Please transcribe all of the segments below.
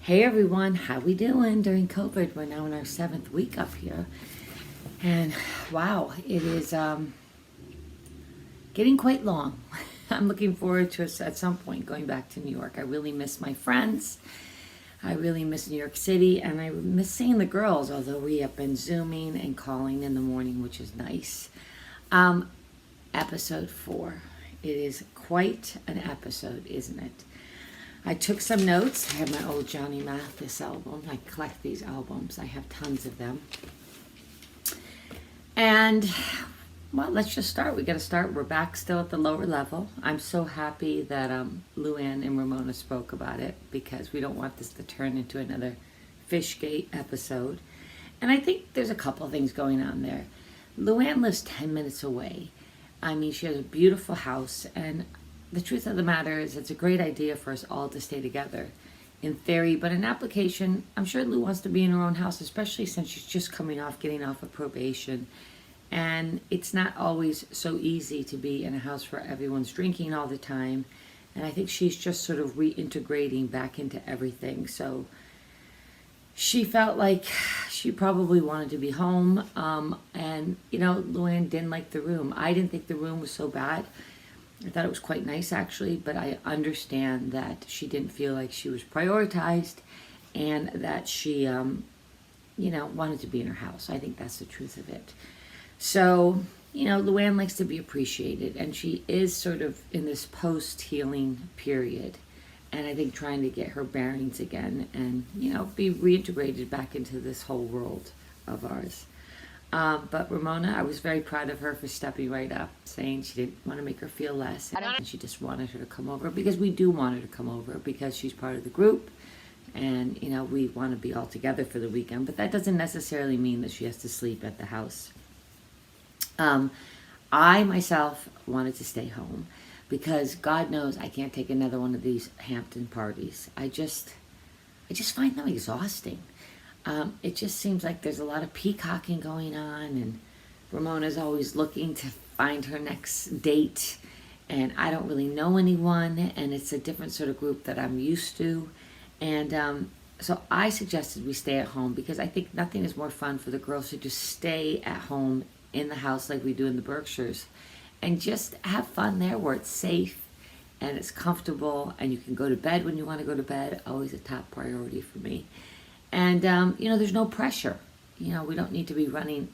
Hey everyone, how we doing during COVID? We're now in our 7th week up here. And wow, it is getting quite long. I'm looking forward to us at some point going back to New York. I really miss my friends. I really miss New York City, and I miss seeing the girls, although we have been Zooming and calling in the morning, which is nice. Episode 4. It is quite an episode, isn't it? I took some notes. I have my old Johnny Mathis album. I collect these albums. I have tons of them. And, well, let's just start. We got to start. We're back still at the lower level. I'm so happy that Luann and Ramona spoke about it because we don't want this to turn into another Fishgate episode. And I think there's a couple of things going on there. Luann lives 10 minutes away. I mean, she has a beautiful house, and the truth of the matter is it's a great idea for us all to stay together in theory, but in application, I'm sure Lou wants to be in her own house, especially since she's just getting off of probation. And it's not always so easy to be in a house where everyone's drinking all the time. And I think she's just sort of reintegrating back into everything. So she felt like she probably wanted to be home. And, Luann didn't like the room. I didn't think the room was so bad. I thought it was quite nice, actually, but I understand that she didn't feel like she was prioritized and that she, wanted to be in her house. I think that's the truth of it. So, Luann likes to be appreciated, and she is sort of in this post-healing period, and I think trying to get her bearings again and, be reintegrated back into this whole world of ours. But Ramona, I was very proud of her for stepping right up, saying she didn't want to make her feel less. And she just wanted her to come over because we do want her to come over because she's part of the group. And, we want to be all together for the weekend. But that doesn't necessarily mean that she has to sleep at the house. I, myself, wanted to stay home because God knows I can't take another one of these Hampton parties. I just find them exhausting. It just seems like there's a lot of peacocking going on, and Ramona's always looking to find her next date, and I don't really know anyone, and it's a different sort of group that I'm used to. And so I suggested we stay at home because I think nothing is more fun for the girls to just stay at home in the house like we do in the Berkshires and just have fun there where it's safe and it's comfortable and you can go to bed when you want to go to bed. Always a top priority for me. And, there's no pressure. We don't need to be running.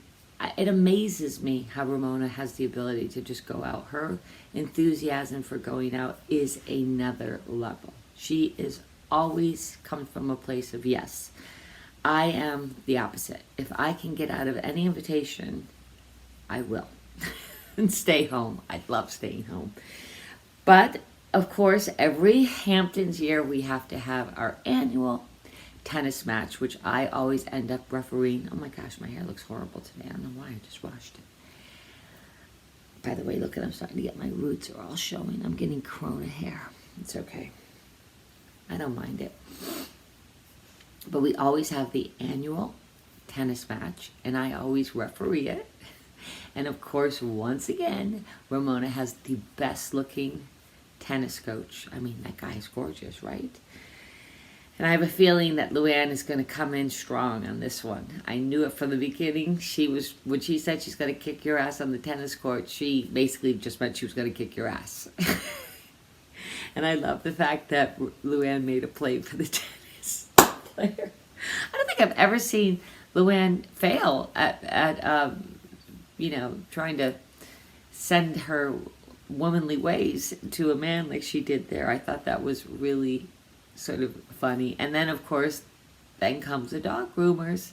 It amazes me how Ramona has the ability to just go out. Her enthusiasm for going out is another level. She is always come from a place of yes. I am the opposite. If I can get out of any invitation, I will. And stay home. I love staying home. But, of course, every Hamptons year we have to have our annual tennis match, which I always end up refereeing. Oh my gosh, my hair looks horrible today. I don't know why, I just washed it. By the way, look at, I'm starting to get my roots are all showing. I'm getting corona hair. It's okay. I don't mind it. But we always have the annual tennis match, and I always referee it. And of course, once again, Ramona has the best looking tennis coach. I mean, that guy is gorgeous, right? And I have a feeling that Luann is going to come in strong on this one. I knew it from the beginning. When she said she's going to kick your ass on the tennis court, she basically just meant she was going to kick your ass. And I love the fact that Luann made a play for the tennis player. I don't think I've ever seen Luann fail at trying to send her womanly ways to a man like she did there. I thought that was really sort of funny. And then, of course, then comes the dog groomers.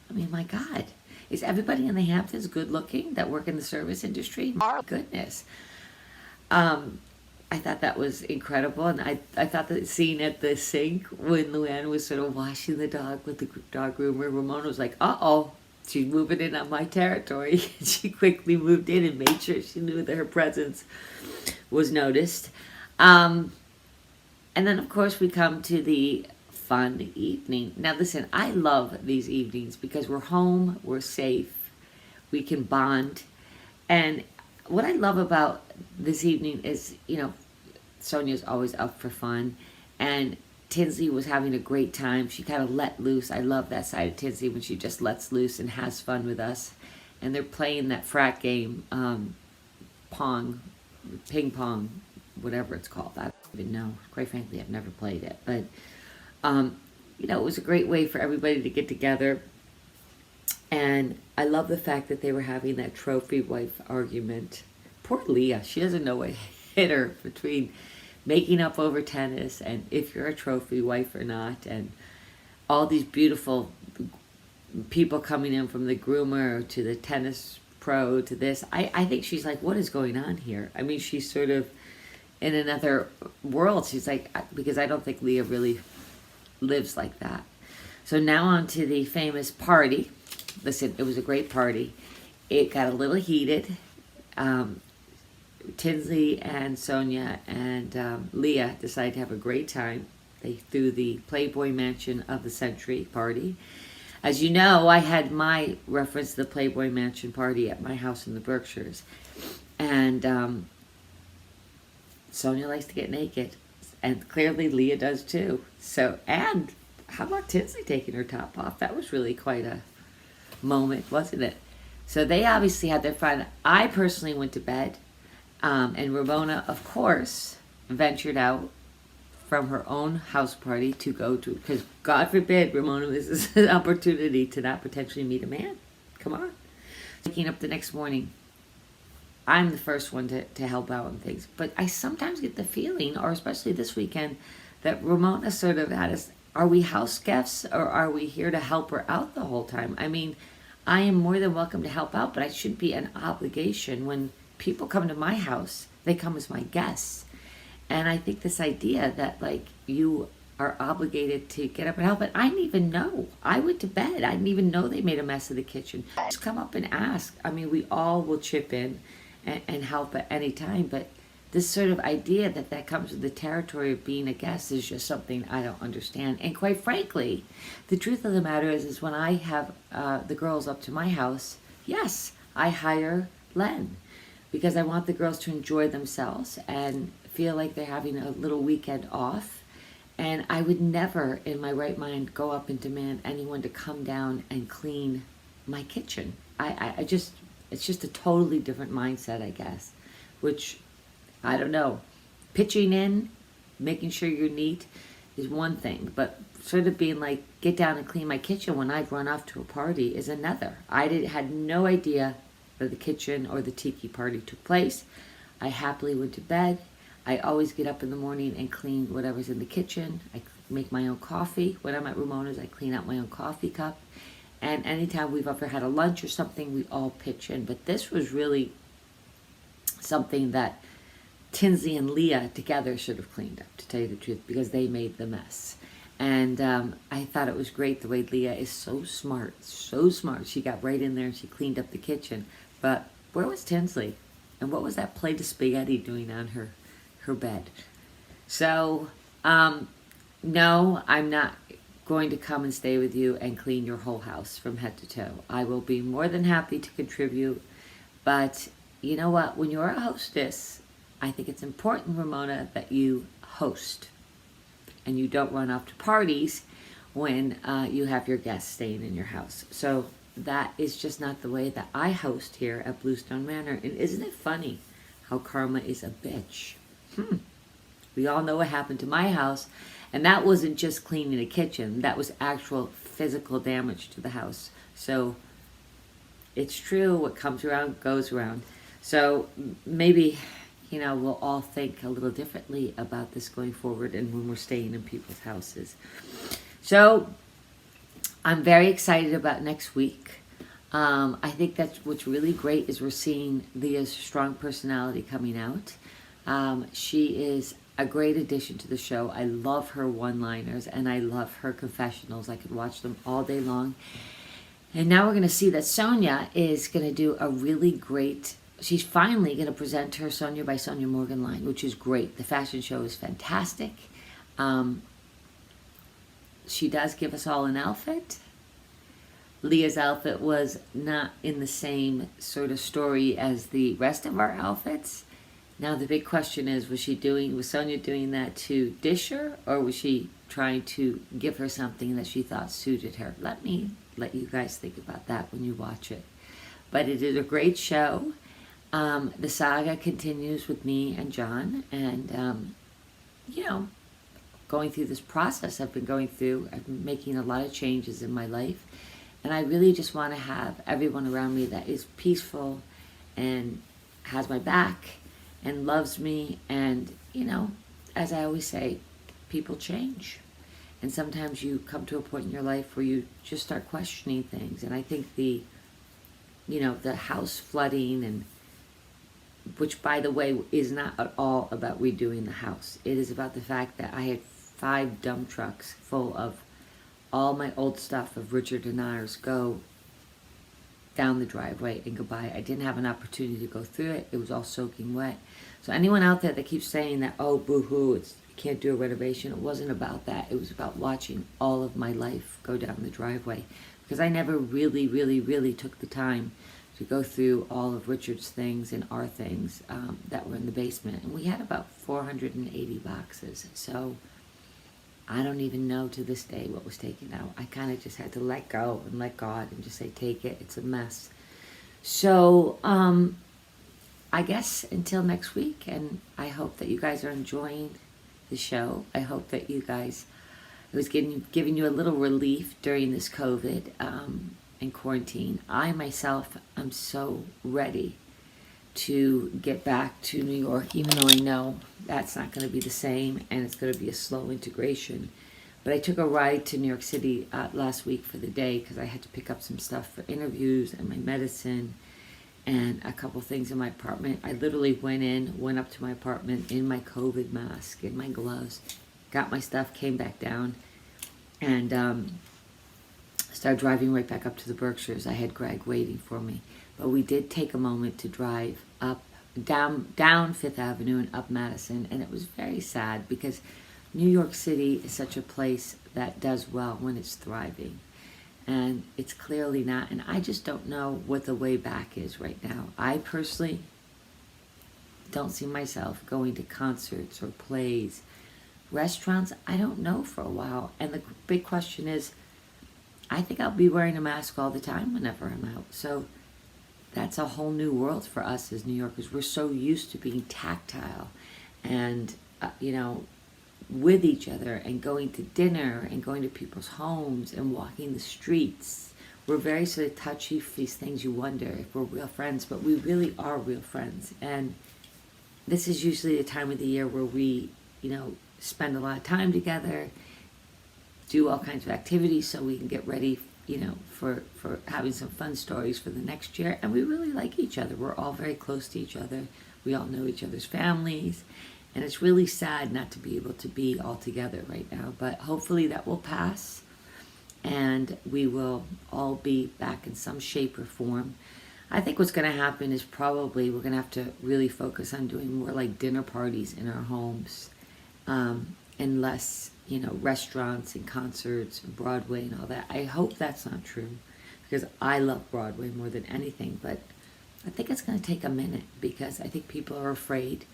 I mean, my God. Is everybody in the Hamptons good looking that work in the service industry? My goodness. I thought that was incredible. And I thought the scene at the sink when Luann was sort of washing the dog with the dog groomer, Ramona was like, uh-oh, she's moving in on my territory. She quickly moved in and made sure she knew that her presence was noticed. And then, of course, we come to the fun evening. Now, listen, I love these evenings because we're home, we're safe, we can bond. And what I love about this evening is, Sonia's always up for fun. And Tinsley was having a great time. She kind of let loose. I love that side of Tinsley when she just lets loose and has fun with us. And they're playing that frat game, ping pong, whatever it's called. I don't even know. Quite frankly, I've never played it. But, you know, it was a great way for everybody to get together. And I love the fact that they were having that trophy wife argument. Poor Leah. She doesn't know what hit her between making up over tennis and if you're a trophy wife or not. And all these beautiful people coming in from the groomer to the tennis pro to this. I think she's like, what is going on here? I mean, she's sort of in another world. She's like, because I don't think Leah really lives like that. So now on to the famous party. Listen, it was a great party. It got a little heated. Tinsley and Sonia and Leah decided to have a great time. They threw the Playboy Mansion of the Century party. As you know, I had my reference to the Playboy Mansion party at my house in the Berkshires. And Sonia likes to get naked. And clearly Leah does too. So, and how about Tinsley taking her top off? That was really quite a moment, wasn't it? So they obviously had their fun. I personally went to bed. And Ramona, of course, ventured out from her own house party to go to, because God forbid Ramona misses an opportunity to not potentially meet a man. Come on. Waking up the next morning, I'm the first one to help out on things. But I sometimes get the feeling, or especially this weekend, that Ramona sort of had us, are we house guests or are we here to help her out the whole time? I mean, I am more than welcome to help out, but I should be an obligation when people come to my house, they come as my guests. And I think this idea that, like, you are obligated to get up and help, but I didn't even know. I went to bed. I didn't even know they made a mess of the kitchen. Just come up and ask. I mean, we all will chip in and help at any time, but this sort of idea that comes with the territory of being a guest is just something I don't understand. And quite frankly, the truth of the matter is when I have the girls up to my house, yes, I hire Len, because I want the girls to enjoy themselves and feel like they're having a little weekend off. And I would never in my right mind go up and demand anyone to come down and clean my kitchen. It's just a totally different mindset, I guess, which, I don't know, pitching in, making sure you're neat is one thing, but sort of being like, get down and clean my kitchen when I've run off to a party is another. I had no idea that the kitchen or the tiki party took place. I happily went to bed. I always get up in the morning and clean whatever's in the kitchen. I make my own coffee. When I'm at Ramona's, I clean out my own coffee cup. And anytime we've ever had a lunch or something, we all pitch in. But this was really something that Tinsley and Leah together should have cleaned up, to tell you the truth, because they made the mess. And I thought it was great the way Leah is so smart, so smart. She got right in there and she cleaned up the kitchen. But where was Tinsley? And what was that plate of spaghetti doing on her bed? So, no, I'm not going to come and stay with you and clean your whole house from head to toe. I will be more than happy to contribute. But you know what? When you're a hostess, I think it's important, Ramona, that you host and you don't run off to parties when you have your guests staying in your house. So that is just not the way that I host here at Bluestone Manor. And isn't it funny how karma is a bitch? We all know what happened to my house. And that wasn't just cleaning the kitchen. That was actual physical damage to the house. So it's true, what comes around goes around. So maybe, you know, we'll all think a little differently about this going forward and when we're staying in people's houses. So I'm very excited about next week. I think that's what's really great is we're seeing Leah's strong personality coming out. She is a great addition to the show. I love her one-liners and I love her confessionals. I could watch them all day long. And now we're going to see that Sonia is going to do a really great, she's finally going to present her Sonia by Sonia Morgan line, which is great. The fashion show is fantastic. She does give us all an outfit. Leah's outfit was not in the same sort of story as the rest of our outfits. Now the big question is, was Sonia doing that to dish her, or was she trying to give her something that she thought suited her? Let you guys think about that when you watch it. But it is a great show. The saga continues with me and John, and going through this process I've been going through. I've been making a lot of changes in my life, and I really just want to have everyone around me that is peaceful and has my back and loves me. And as I always say, people change, and sometimes you come to a point in your life where you just start questioning things. And I think the house flooding, and which, by the way, is not at all about redoing the house. It is about the fact that I had 5 dump trucks full of all my old stuff of Richard and ours go down the driveway and goodbye. I didn't have an opportunity to go through it. It was all soaking wet. So anyone out there that keeps saying that, oh, boo-hoo, you can't do a renovation, it wasn't about that. It was about watching all of my life go down the driveway, because I never really, really, really took the time to go through all of Richard's things and our things that were in the basement. And we had about 480 boxes. So I don't even know to this day what was taken out. I kind of just had to let go and let God and just say, take it. It's a mess. So I guess until next week, and I hope that you guys are enjoying the show. I hope that you guys, it was giving you a little relief during this COVID and quarantine. I myself am so ready to get back to New York, even though I know that's not going to be the same, and it's going to be a slow integration. But I took a ride to New York City last week for the day, because I had to pick up some stuff for interviews and my medicine and a couple things in my apartment. I literally went up to my apartment in my COVID mask and my gloves, got my stuff, came back down, and started driving right back up to the Berkshires. I had Greg waiting for me. But we did take a moment to drive down Fifth Avenue and up Madison, and it was very sad, because New York City is such a place that does well when it's thriving, and it's clearly not. And I just don't know what the way back is right now. I personally don't see myself going to concerts or plays, restaurants. I don't know for a while. And the big question is, I think I'll be wearing a mask all the time whenever I'm out. So that's a whole new world for us as New Yorkers. We're so used to being tactile and, with each other, and going to dinner and going to people's homes and walking the streets. We're very sort of touchy for these things. You wonder if we're real friends, but we really are real friends. And this is usually the time of the year where we, spend a lot of time together, do all kinds of activities so we can get ready for having some fun stories for the next year. And we really like each other. We're all very close to each other. We all know each other's families. And it's really sad not to be able to be all together right now. But hopefully that will pass, and we will all be back in some shape or form. I think what's going to happen is probably we're going to have to really focus on doing more like dinner parties in our homes, and less restaurants and concerts and Broadway and all that. I hope that's not true, because I love Broadway more than anything, but I think it's going to take a minute, because I think people are afraid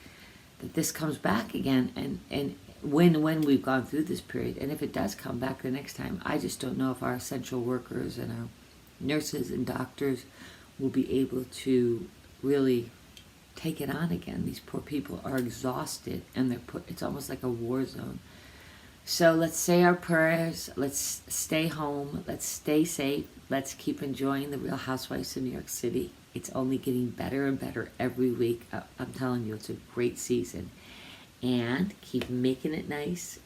that this comes back again, and when we've gone through this period, and if it does come back the next time, I just don't know if our essential workers and our nurses and doctors will be able to really take it on again. These poor people are exhausted, and it's almost like a war zone. So let's say our prayers, let's stay home, let's stay safe, let's keep enjoying the Real Housewives of New York City. It's only getting better and better every week. I'm telling you, it's a great season. And keep making it nice,